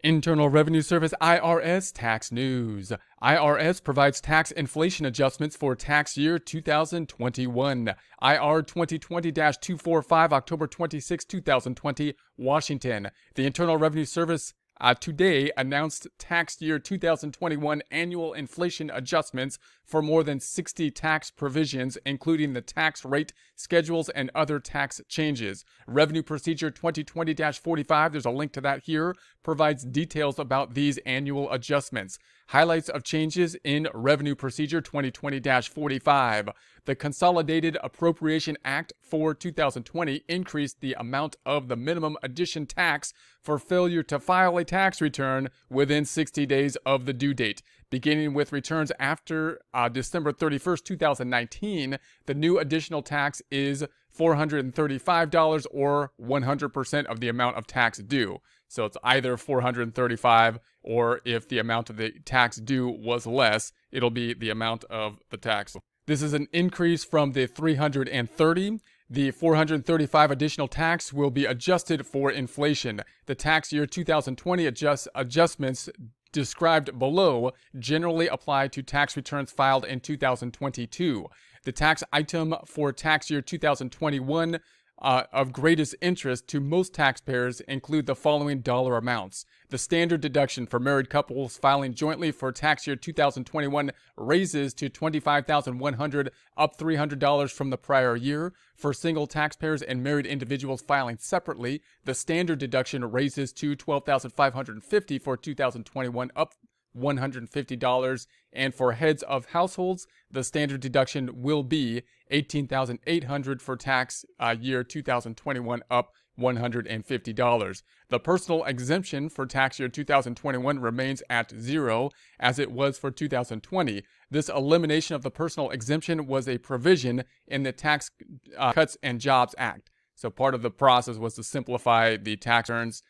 Internal Revenue Service IRS tax news. IRS provides tax inflation adjustments for tax year 2021. IR 2020-245, October 26, 2020, Washington. The Internal Revenue Service today announced tax year 2021 annual inflation adjustments for more than 60 tax provisions, including the tax rate schedules and other tax changes. Revenue Procedure 2020-45, there's a link to that here, provides details about these annual adjustments. Highlights of changes in Revenue Procedure 2020-45. The Consolidated Appropriation Act for 2020 increased the amount of the minimum addition tax for failure to file a tax return within 60 days of the due date. Beginning with returns after December 31st, 2019, the new additional tax is $435 or 100% of the amount of tax due. So it's either $435 or if the amount of the tax due was less, it'll be the amount of the tax. This is an increase from the $330. The $435 additional tax will be adjusted for inflation. The tax year 2020 adjustments described below generally apply to tax returns filed in 2022. The tax item for tax year 2021 of greatest interest to most taxpayers include the following dollar amounts. The standard deduction for married couples filing jointly for tax year 2021 raises to $25,100, up $300 from the prior year. For single taxpayers and married individuals filing separately, the standard deduction raises to $12,550 for 2021, up $150, and for heads of households, the standard deduction will be $18,800 for tax year 2021, up $150. The personal exemption for tax year 2021 remains at zero, as it was for 2020. This elimination of the personal exemption was a provision in the Tax Cuts and Jobs Act. So part of the process was to simplify the tax returns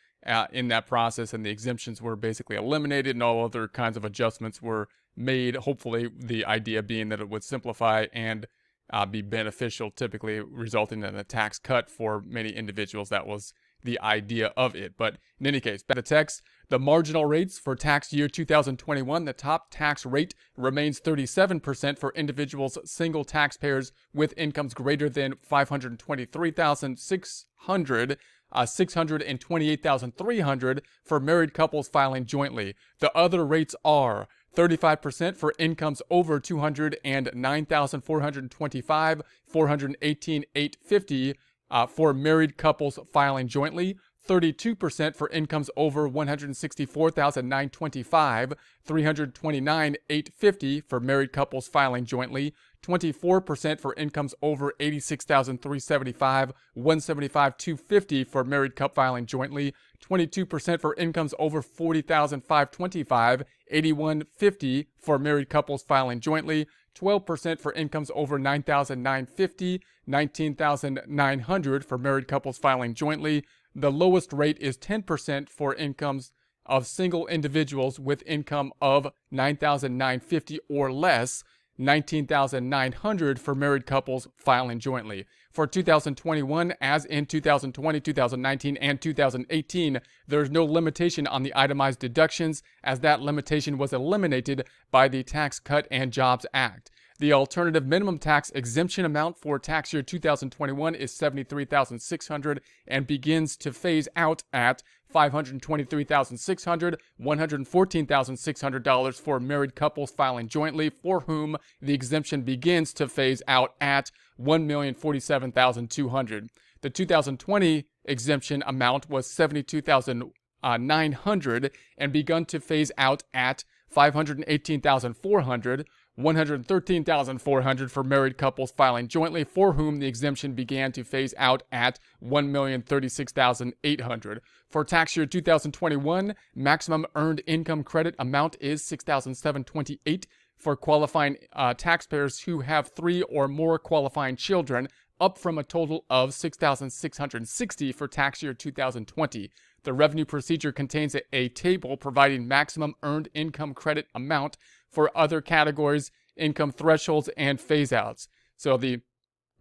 in that process, and the exemptions were basically eliminated and all other kinds of adjustments were made, hopefully the idea being that it would simplify and be beneficial, typically resulting in a tax cut for many individuals. That was the idea of it. But in any case, back to text. The marginal rates for tax year 2021, the top tax rate remains 37% for individuals, single taxpayers with incomes greater than $523,600, $628,300 for married couples filing jointly. The other rates are 35% for incomes over $209,425, $418,850 for married couples filing jointly. 32% for incomes over $164,925, $329,850 for married couples filing jointly. 24% for incomes over $86,375, $175,250 for married couple filing jointly. 22% for incomes over $40,525, $81,050 for married couples filing jointly. 12% for incomes over $9,950, $19,900 for married couples filing jointly. The lowest rate is 10% for incomes of single individuals with income of $9,950 or less, $19,900 for married couples filing jointly. For 2021, as in 2020, 2019, and 2018, there is no limitation on the itemized deductions, as that limitation was eliminated by the Tax Cut and Jobs Act. The alternative minimum tax exemption amount for tax year 2021 is $73,600 and begins to phase out at $523,600, $114,600 for married couples filing jointly, for whom the exemption begins to phase out at $1,047,200. The 2020 exemption amount was $72,900 and begun to phase out at $518,400, $113,400 for married couples filing jointly, for whom the exemption began to phase out at $1,036,800. For tax year 2021, maximum earned income credit amount is $6,728 for qualifying taxpayers who have 3 or more qualifying children, up from a total of $6,660 for tax year 2020. The revenue procedure contains a table providing maximum earned income credit amount for other categories, income thresholds, and phase-outs. So the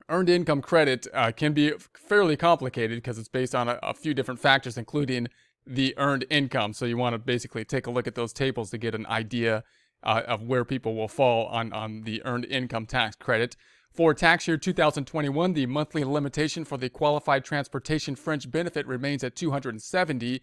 earned income credit can be fairly complicated because it's based on a few different factors, including the earned income. So you want to basically take a look at those tables to get an idea of where people will fall on the earned income tax credit. For tax year 2021, the monthly limitation for the qualified transportation fringe benefit remains at $270,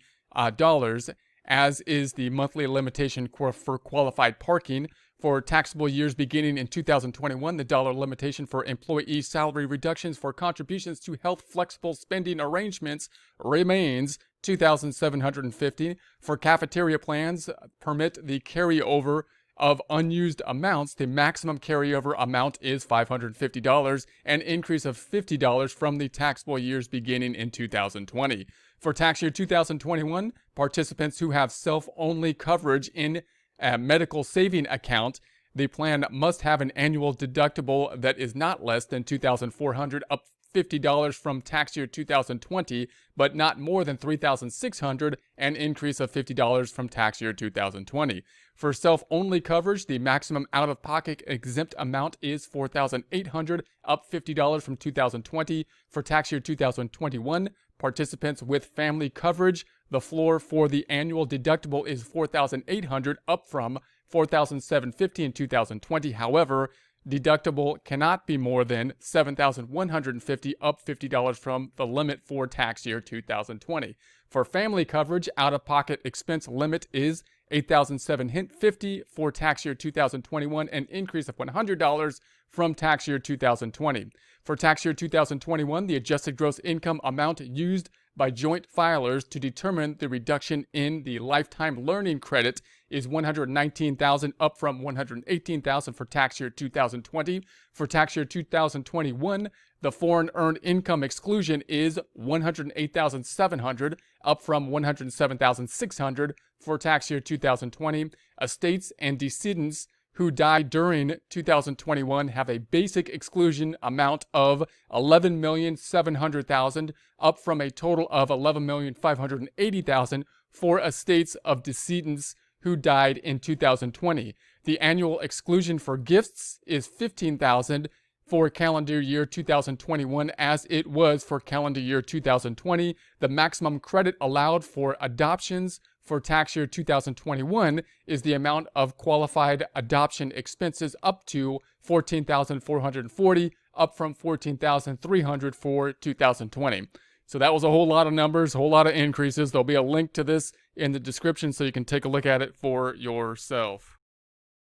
as is the monthly limitation for qualified parking. For taxable years beginning in 2021, the dollar limitation for employee salary reductions for contributions to health flexible spending arrangements remains $2,750. For cafeteria plans, permit the carryover of unused amounts. The maximum carryover amount is $550, an increase of $50 from the taxable years beginning in 2020. For tax year 2021, participants who have self-only coverage in a medical saving account, the plan must have an annual deductible that is not less than $2,400, up $50 from tax year 2020, but not more than $3,600, an increase of $50 from tax year 2020. For self-only coverage, the maximum out-of-pocket exempt amount is $4,800, up $50 from 2020. For tax year 2021, participants with family coverage, the floor for the annual deductible is $4,800, up from $4,750 in 2020. However, deductible cannot be more than $7,150, up $50 from the limit for tax year 2020. For family coverage, out-of-pocket expense limit is $8,750 for tax year 2021, an increase of $100 from tax year 2020. For tax year 2021, the adjusted gross income amount used by joint filers to determine the reduction in the lifetime learning credit is $119,000, up from $118,000 for tax year 2020. For tax year 2021, the foreign earned income exclusion is $108,700, up from $107,600 for tax year 2020. Estates and decedents who died during 2021 have a basic exclusion amount of $11,700,000, up from a total of $11,580,000 for estates of decedents who died in 2020. The annual exclusion for gifts is $15,000 for calendar year 2021, as it was for calendar year 2020. The maximum credit allowed for adoptions for tax year 2021 is the amount of qualified adoption expenses up to $14,440, up from $14,300 for 2020. So that was a whole lot of numbers, a whole lot of increases. There'll be a link to this in the description so you can take a look at it for yourself.